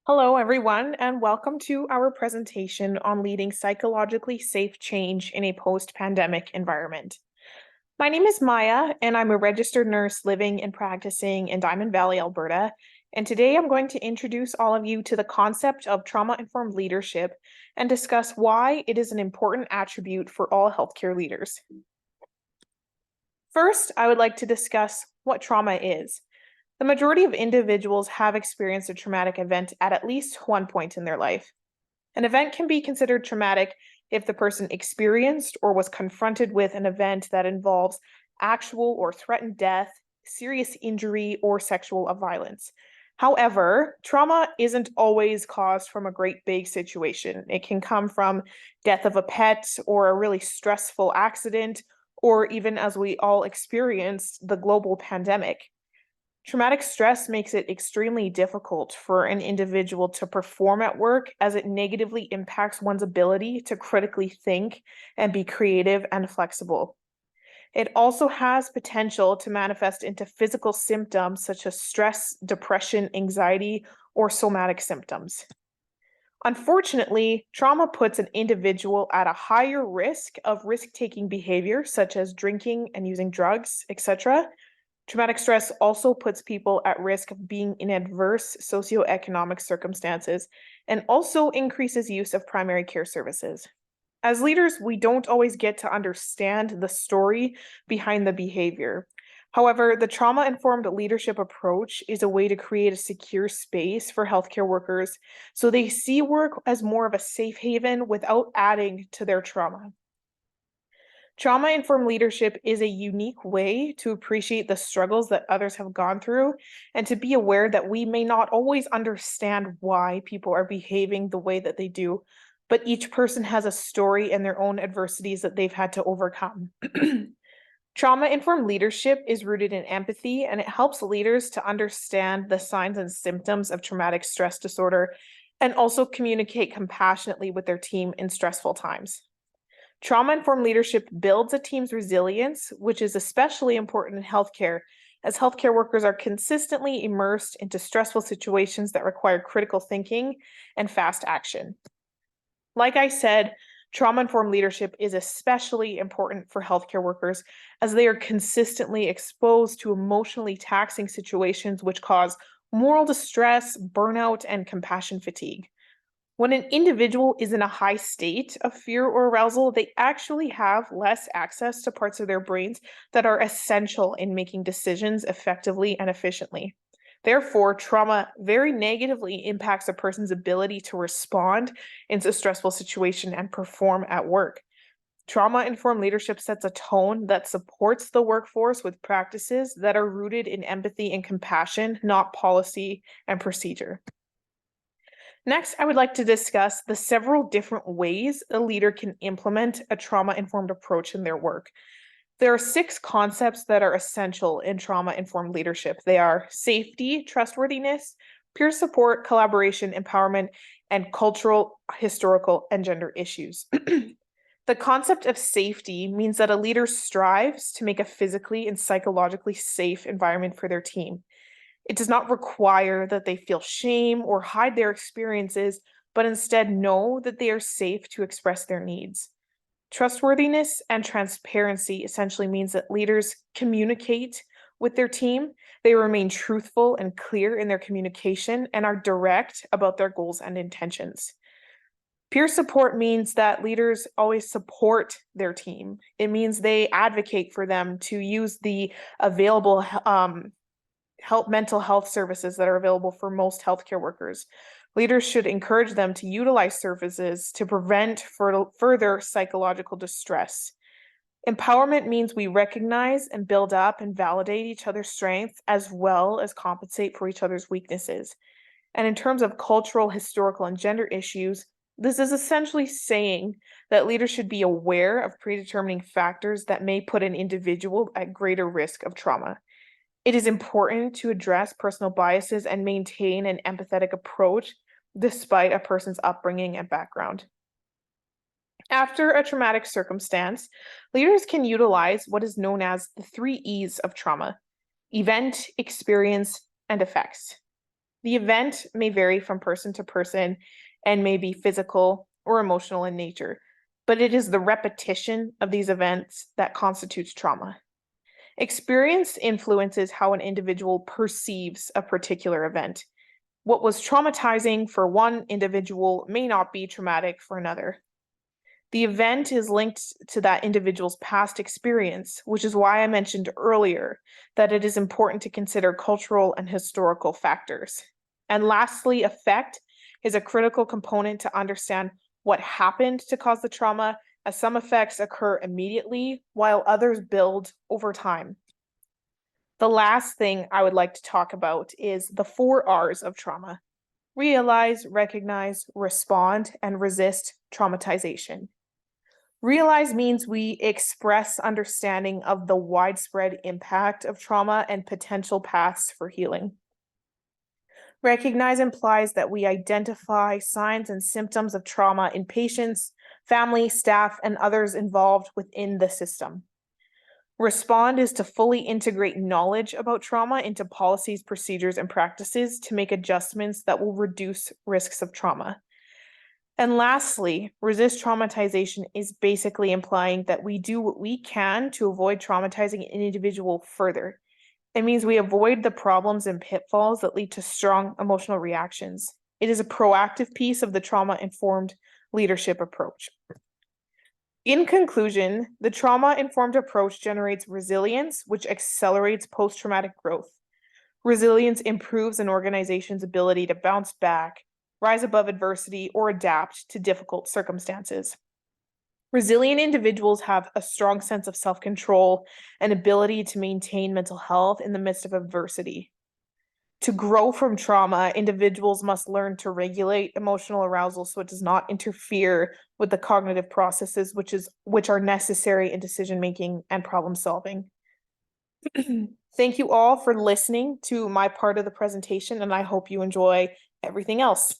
Hello, everyone, and welcome to our presentation on leading psychologically safe change in a post-pandemic environment. My name is Maya, and I'm a registered nurse living and practicing in Diamond Valley, Alberta. And today I'm going to introduce all of you to the concept of trauma-informed leadership and discuss why it is an important attribute for all healthcare leaders. First, I would like to discuss what trauma is. The majority of individuals have experienced a traumatic event at least one point in their life. An event can be considered traumatic if the person experienced or was confronted with an event that involves actual or threatened death, serious injury, or sexual violence. However, trauma isn't always caused from a great big situation. It can come from death of a pet or a really stressful accident, or even as we all experienced the global pandemic. Traumatic stress makes it extremely difficult for an individual to perform at work as it negatively impacts one's ability to critically think and be creative and flexible. It also has potential to manifest into physical symptoms such as stress, depression, anxiety, or somatic symptoms. Unfortunately, trauma puts an individual at a higher risk of risk-taking behavior such as drinking and using drugs, etc. Traumatic stress also puts people at risk of being in adverse socioeconomic circumstances and also increases use of primary care services. As leaders, we don't always get to understand the story behind the behavior. However, the trauma informed leadership approach is a way to create a secure space for healthcare workers so they see work as more of a safe haven without adding to their trauma. Trauma-informed leadership is a unique way to appreciate the struggles that others have gone through and to be aware that we may not always understand why people are behaving the way that they do, but each person has a story and their own adversities that they've had to overcome. Trauma-informed leadership is rooted in empathy, and it helps leaders to understand the signs and symptoms of traumatic stress disorder and also communicate compassionately with their team in stressful times. Trauma-informed leadership builds a team's resilience, which is especially important in healthcare, as healthcare workers are consistently immersed into stressful situations that require critical thinking and fast action. Like I said, trauma-informed leadership is especially important for healthcare workers as they are consistently exposed to emotionally taxing situations which cause moral distress, burnout, and compassion fatigue. When an individual is in a high state of fear or arousal, they actually have less access to parts of their brains that are essential in making decisions effectively and efficiently. Therefore, trauma very negatively impacts a person's ability to respond in a stressful situation and perform at work. Trauma-informed leadership sets a tone that supports the workforce with practices that are rooted in empathy and compassion, not policy and procedure. Next, I would like to discuss the several different ways a leader can implement a trauma-informed approach in their work. There are 6 concepts that are essential in trauma-informed leadership. They are safety, trustworthiness, peer support, collaboration, empowerment, and cultural, historical, and gender issues. The concept of safety means that a leader strives to make a physically and psychologically safe environment for their team. It does not require that they feel shame or hide their experiences, but instead know that they are safe to express their needs. Trustworthiness and transparency essentially means that leaders communicate with their team, they remain truthful and clear in their communication, and are direct about their goals and intentions. Peer support means that leaders always support their team. It means they advocate for them to use the available mental health services that are available for most healthcare workers. Leaders should encourage them to utilize services to prevent further psychological distress. Empowerment means we recognize and build up and validate each other's strengths as well as compensate for each other's weaknesses. And in terms of cultural, historical, and gender issues, this is essentially saying that leaders should be aware of predetermining factors that may put an individual at greater risk of trauma. It is important to address personal biases and maintain an empathetic approach despite a person's upbringing and background. After a traumatic circumstance, leaders can utilize what is known as the 3 E's of trauma: event, experience, and effects. The event may vary from person to person and may be physical or emotional in nature, but it is the repetition of these events that constitutes trauma. Experience influences how an individual perceives a particular event. What was traumatizing for one individual may not be traumatic for another. The event is linked to that individual's past experience, which is why I mentioned earlier that it is important to consider cultural and historical factors. And lastly, affect is a critical component to understand what happened to cause the trauma, as some effects occur immediately while others build over time. The last thing I would like to talk about is the 4 R's of trauma: realize, recognize, respond, and resist traumatization. Realize means we express understanding of the widespread impact of trauma and potential paths for healing. Recognize implies that we identify signs and symptoms of trauma in patients, family, staff, and others involved within the system. Respond is to fully integrate knowledge about trauma into policies, procedures, and practices to make adjustments that will reduce risks of trauma. And lastly, resist traumatization is basically implying that we do what we can to avoid traumatizing an individual further. It means we avoid the problems and pitfalls that lead to strong emotional reactions. It is a proactive piece of the trauma-informed leadership approach. In conclusion, the trauma-informed approach generates resilience, which accelerates post-traumatic growth. Resilience improves an organization's ability to bounce back, rise above adversity, or adapt to difficult circumstances. Resilient individuals have a strong sense of self-control and ability to maintain mental health in the midst of adversity. To grow from trauma, individuals must learn to regulate emotional arousal so it does not interfere with the cognitive processes which are necessary in decision-making and problem-solving. Thank you all for listening to my part of the presentation, and I hope you enjoy everything else.